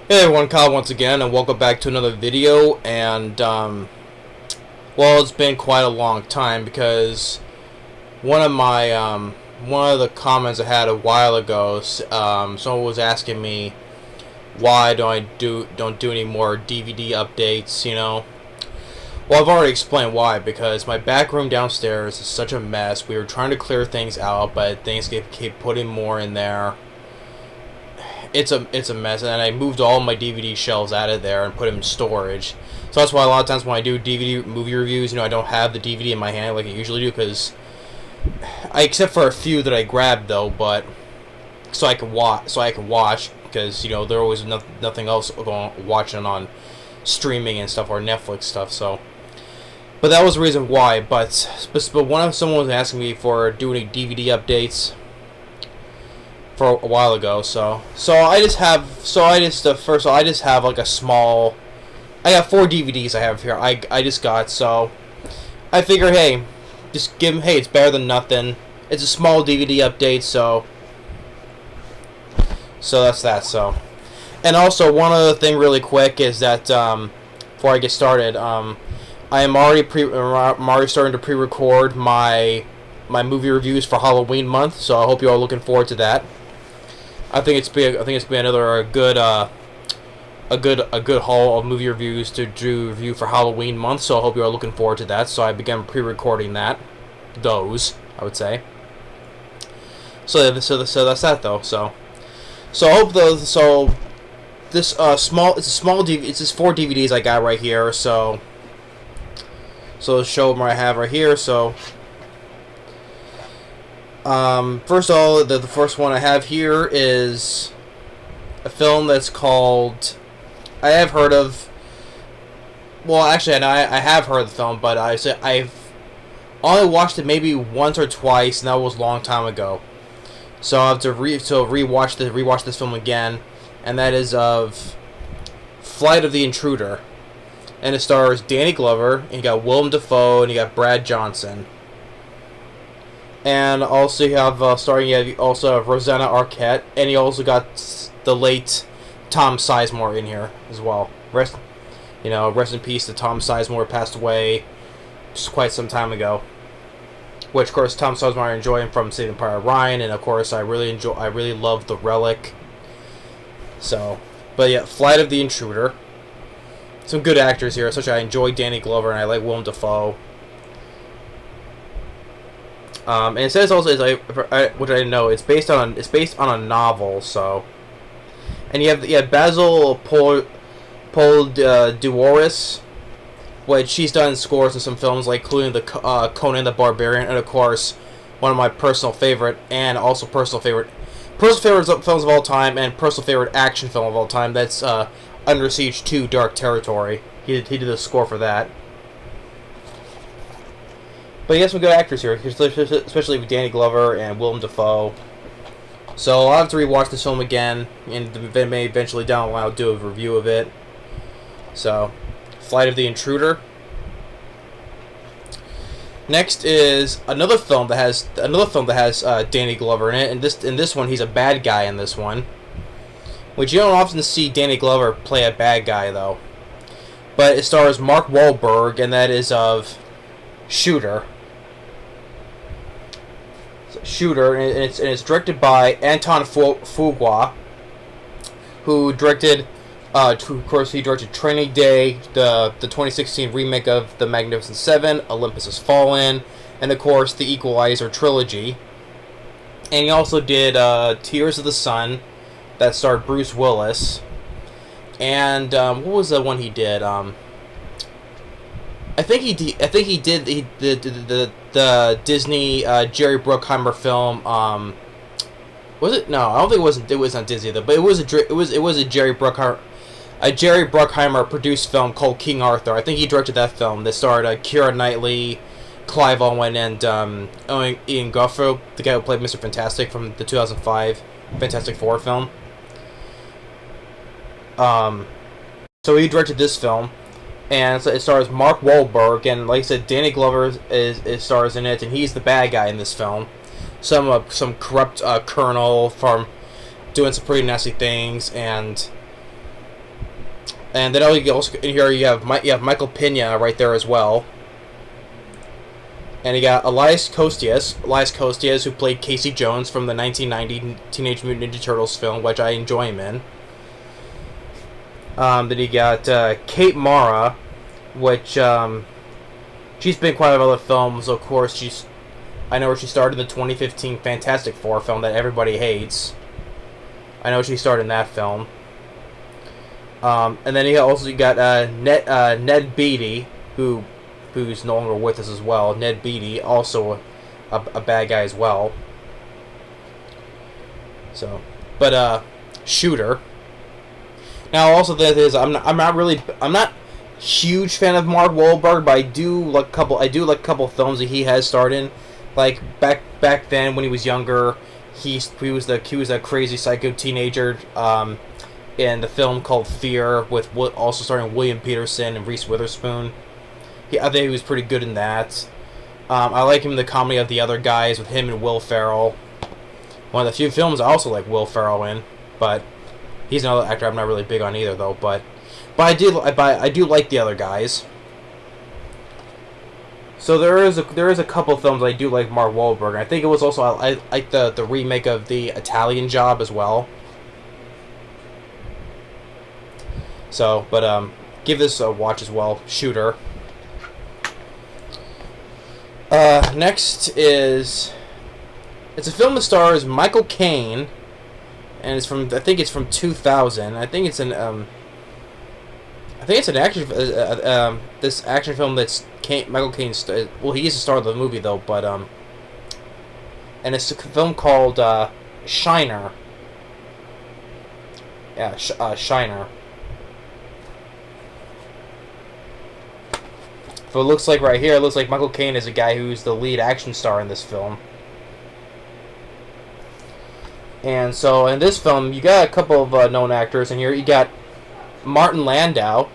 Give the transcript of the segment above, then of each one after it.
Hey everyone, Kyle once again, and welcome back to another video. And well, it's been quite a long time because one of my one of the comments I had a while ago, someone was asking me why don't do any more DVD updates. Well, I've already explained why. Because my back room downstairs is such a mess. We were trying to clear things out, but things keep putting more in there. It's a mess, and I moved all my DVD shelves out of there and put them in storage. So that's why a lot of times when I do DVD movie reviews, I don't have the DVD in my hand like I usually do, because except for a few that I grabbed though, but so I can watch, because there always nothing else watching on streaming and stuff, or Netflix stuff. So, but that was the reason why. But someone was asking me for doing DVD updates for a while ago, so I just have like a small. I got 4 DVDs I have here. I just got, so I figure, hey, just give them. Hey, it's better than nothing. It's a small DVD update, so that's that. So, and also one other thing, really quick, is that before I get started, I'm already starting to pre-record my movie reviews for Halloween month. So I hope you all are looking forward to that. I think it's been another good haul of movie reviews to do review for Halloween month. So I hope you are looking forward to that. So I began pre-recording those, I would say. So that's that though. So I hope this it's just 4 DVDs I got right here. So the show I have right here. So. First of all, the first one I have here is a film that's called. I have heard of. Well, actually, I have heard of the film, but I've only watched it maybe once or twice, and that was a long time ago. So I have to rewatch this film again, and that is of Flight of the Intruder, and it stars Danny Glover, and you got Willem Dafoe, and you got Brad Johnson. And also you have Rosanna Arquette, and you also got the late Tom Sizemore in here as well. Rest in peace to Tom Sizemore, passed away just quite some time ago. Which, of course, Tom Sizemore I enjoy him from Saving Private Ryan, and of course I really love The Relic. So, but yeah, Flight of the Intruder. Some good actors here, especially I enjoy Danny Glover and I like Willem Dafoe. And it says also, which I didn't know, it's based on a novel. So, and you have Basil Poledouris, which she's done scores in some films, like including the Conan the Barbarian, and of course one of my personal favorite films of all time, and personal favorite action film of all time. That's Under Siege 2: Dark Territory. He did the score for that. But you have some good actors here, especially with Danny Glover and Willem Dafoe. So I'll have to rewatch this film again, and may eventually down the line I'll do a review of it. So, Flight of the Intruder. Next is another film that has Danny Glover in it, and in this one he's a bad guy in this one, which you don't often see Danny Glover play a bad guy though. But it stars Mark Wahlberg, and that is of Shooter, and it's directed by Anton Fuqua, who directed, he directed Training Day, the 2016 remake of The Magnificent Seven, Olympus Has Fallen, and of course the Equalizer trilogy. And he also did Tears of the Sun, that starred Bruce Willis. And what was the one he did? I think he did the Disney Jerry Bruckheimer film. Was it? No, I don't think it wasn't. It was not Disney though, but it was a Jerry Bruckheimer produced film called King Arthur. I think he directed that film that starred Keira Knightley, Clive Owen, and Ian Garfield, the guy who played Mr. Fantastic from the 2005 Fantastic Four film. So he directed this film. And so it stars Mark Wahlberg, and like I said, Danny Glover is stars in it, and he's the bad guy in this film. Some corrupt colonel from doing some pretty nasty things, and And then also here you have Michael Pena right there as well. And you got Elias Kostias, who played Casey Jones from the 1990 Teenage Mutant Ninja Turtles film, which I enjoy him in. Then you got Kate Mara, which she's been quite a lot of films. Of course, I know she starred in the 2015 Fantastic Four film that everybody hates. I know she starred in that film. And then you got Ned Beatty, who's no longer with us as well. Ned Beatty, also a bad guy as well. So, but Shooter. Now, also I'm not huge fan of Mark Wahlberg, but I do like a couple films that he has starred in. Like back then when he was younger, he was a crazy psycho teenager in the film called Fear, with also starring William Peterson and Reese Witherspoon. I think he was pretty good in that. I like him in the comedy of The Other Guys with him and Will Ferrell. One of the few films I also like Will Ferrell in, but he's another actor I'm not really big on either, though. But I do like The Other Guys. So there is a couple films I do like Mark Wahlberg. I think it was also I like the remake of The Italian Job as well. So, but give this a watch as well. Shooter. Next it's a film that stars Michael Caine, and I think it's from 2000. I think it's an action this action film that's Michael Caine. Well, he is the star of the movie though, but and it's a film called Shiner. Yeah, Shiner. So it looks like right here, it looks like Michael Caine is a guy who's the lead action star in this film. And so in this film, you got a couple of known actors in here. You got Martin Landau.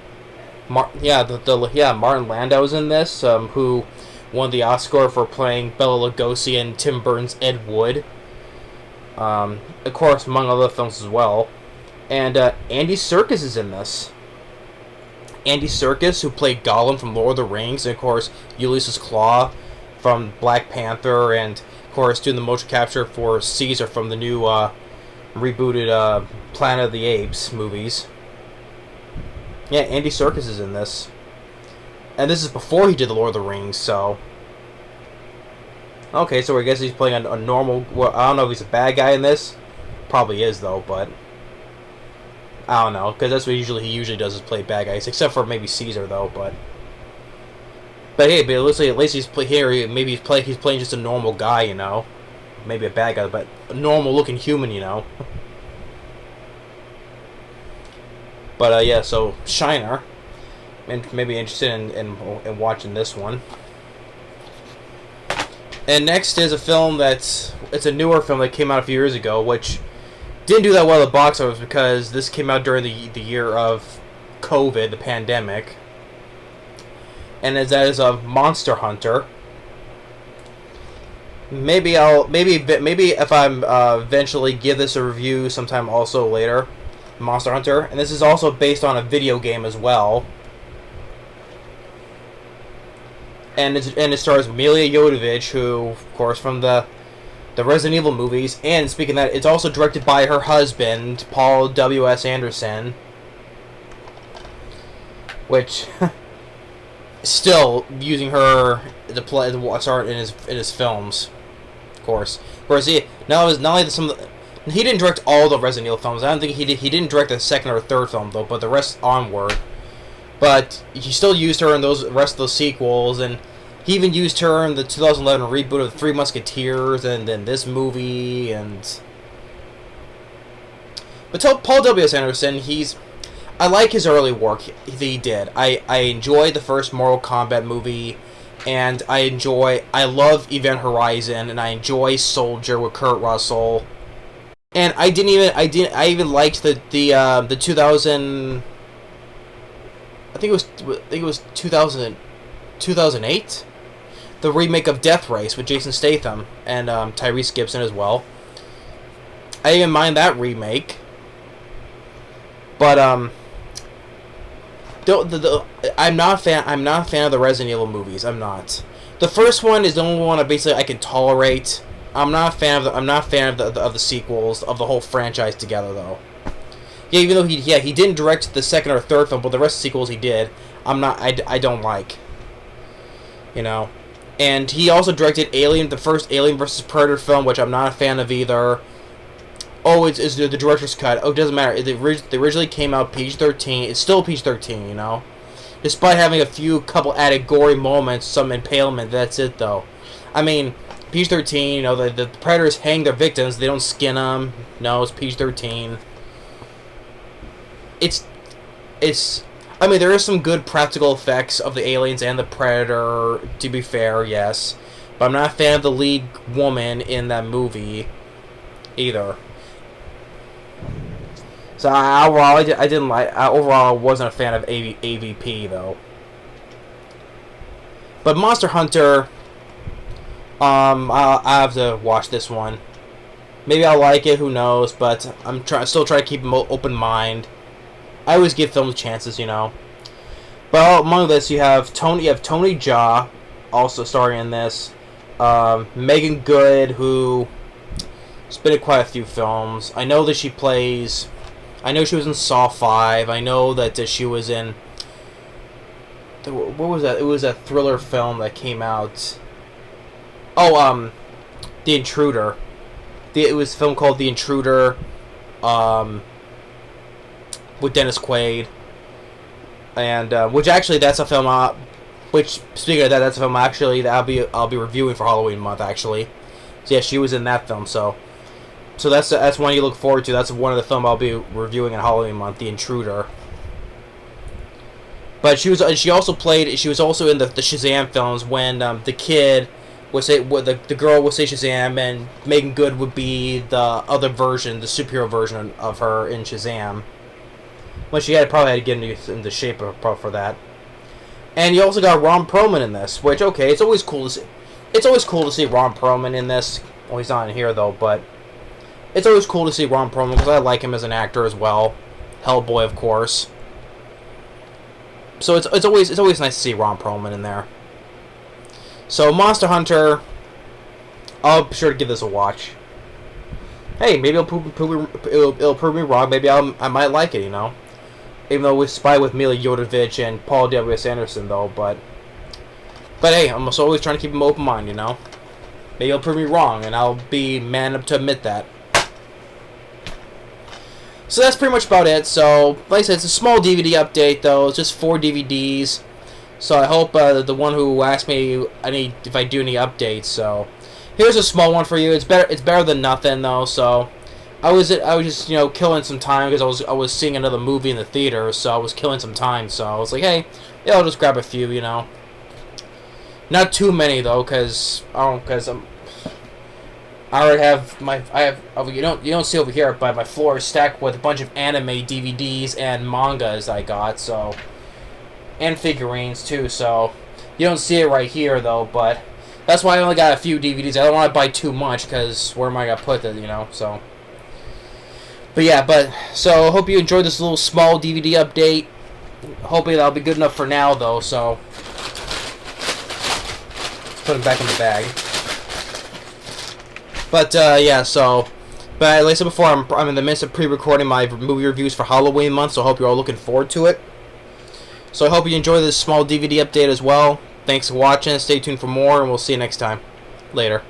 Martin Landau's in this, who won the Oscar for playing Bela Lugosi in Tim Burton's Ed Wood. Of course, among other films as well. And Andy Serkis is in this. Andy Serkis, who played Gollum from Lord of the Rings, and of course Ulysses Klaue from Black Panther, and of course doing the motion capture for Caesar from the new rebooted Planet of the Apes movies. Yeah, Andy Serkis is in this. And this is before he did the Lord of the Rings, so... Okay, so I guess he's playing a normal... Well, I don't know if he's a bad guy in this. Probably is, though, but... I don't know, because that's what he usually does, is play bad guys. Except for maybe Caesar, though, but... But hey, but at least he's he's playing just a normal guy, you know? Maybe a bad guy, but a normal-looking human, you know? But, yeah, so, Shiner. And maybe interested in watching this one. And next is a film it's a newer film that came out a few years ago, which didn't do that well at the box office because this came out during the year of COVID, the pandemic. And that is a Monster Hunter. Maybe if I'm eventually give this a review sometime also later. Monster Hunter, and this is also based on a video game as well. And it stars Milla Jovovich, who, of course, from the Resident Evil movies. And speaking of that, it's also directed by her husband, Paul W.S. Anderson, which still using her to play the start in his films, of course. Whereas he didn't direct all the Resident Evil films. I don't think he didn't direct the second or third film though, but the rest onward. But he still used her in those rest of those sequels, and he even used her in the 2011 reboot of The Three Musketeers, and then this movie. But Paul W.S. Anderson, I like his early work that he did. I enjoyed the first Mortal Kombat movie, and I love Event Horizon, and I enjoy Soldier with Kurt Russell. And I even liked the 2000. I think it was 2008, the remake of Death Race with Jason Statham and Tyrese Gibson as well. I didn't mind that remake, but I'm not a fan. I'm not a fan of the Resident Evil movies. I'm not. The first one is the only one I can tolerate. I'm not a fan of the sequels of the whole franchise together though. Yeah, even though he didn't direct the second or third film, but the rest of the sequels he did. I don't like. You know, and he also directed Alien, the first Alien vs Predator film, which I'm not a fan of either. Oh, it's the director's cut. Oh, it doesn't matter. They originally came out PG-13. It's still PG-13, you know? Despite having a couple added gory moments, some impalement, that's it, though. I mean, PG-13, you know, the predators hang their victims. They don't skin them. No, it's PG-13. I mean, there is some good practical effects of the aliens and the predator, to be fair, yes. But I'm not a fan of the lead woman in that movie either. So overall, I didn't like. Overall, I wasn't a fan of AVP though. But Monster Hunter, I have to watch this one. Maybe I'll like it. Who knows? But I'm still trying to keep an open mind. I always give films chances, you know. But among this, you have Tony Jaa, also starring in this. Megan Good, who's been in quite a few films. I know that she plays. I know she was in Saw 5. I know that she was in. What was that? It was a thriller film that came out. Oh, The Intruder. It was a film called The Intruder. With Dennis Quaid. And which actually that's a film. Which speaking of that, that's a film actually that I'll be reviewing for Halloween month actually. So yeah, she was in that film. So that's one you look forward to. That's one of the film I'll be reviewing in Halloween month, The Intruder. But she was also in the Shazam films when the kid would say the girl would say Shazam and Megan Good would be the other version, the superhero version of her in Shazam. Well, she probably had to get into shape for that. And you also got Ron Perlman in this, which okay, it's always cool to see. It's always cool to see Ron Perlman in this. Well, he's not in here though, but it's always cool to see Ron Perlman because I like him as an actor as well. Hellboy, of course. So it's always nice to see Ron Perlman in there. So Monster Hunter, I'll be sure to give this a watch. Hey, maybe it'll prove me wrong. Maybe I might like it, you know. Even though we spy with Mila Jovovich and Paul W.S. Anderson, though, but hey, I'm also always trying to keep an open mind, you know. Maybe it'll prove me wrong, and I'll be man up to admit that. So that's pretty much about it. So, like I said, it's a small DVD update, though. It's just 4 DVDs. So I hope the one who asked me if I do any updates. So here's a small one for you. It's better than nothing, though. So I was just killing some time because I was seeing another movie in the theater. So I was killing some time. So I was like, hey, yeah, I'll just grab a few, you know. Not too many though, because I already have you don't see over here, but my floor is stacked with a bunch of anime DVDs and mangas I got, so, and figurines too, so you don't see it right here though, but that's why I only got a few DVDs. I don't want to buy too much because where am I gonna put it, you know? So, but yeah, so I hope you enjoyed this little small DVD update. Hopefully that'll be good enough for now though. So let's put it back in the bag. But yeah, so, but like I said before, I'm in the midst of pre-recording my movie reviews for Halloween month, so I hope you're all looking forward to it. So I hope you enjoy this small DVD update as well. Thanks for watching. Stay tuned for more, and we'll see you next time. Later.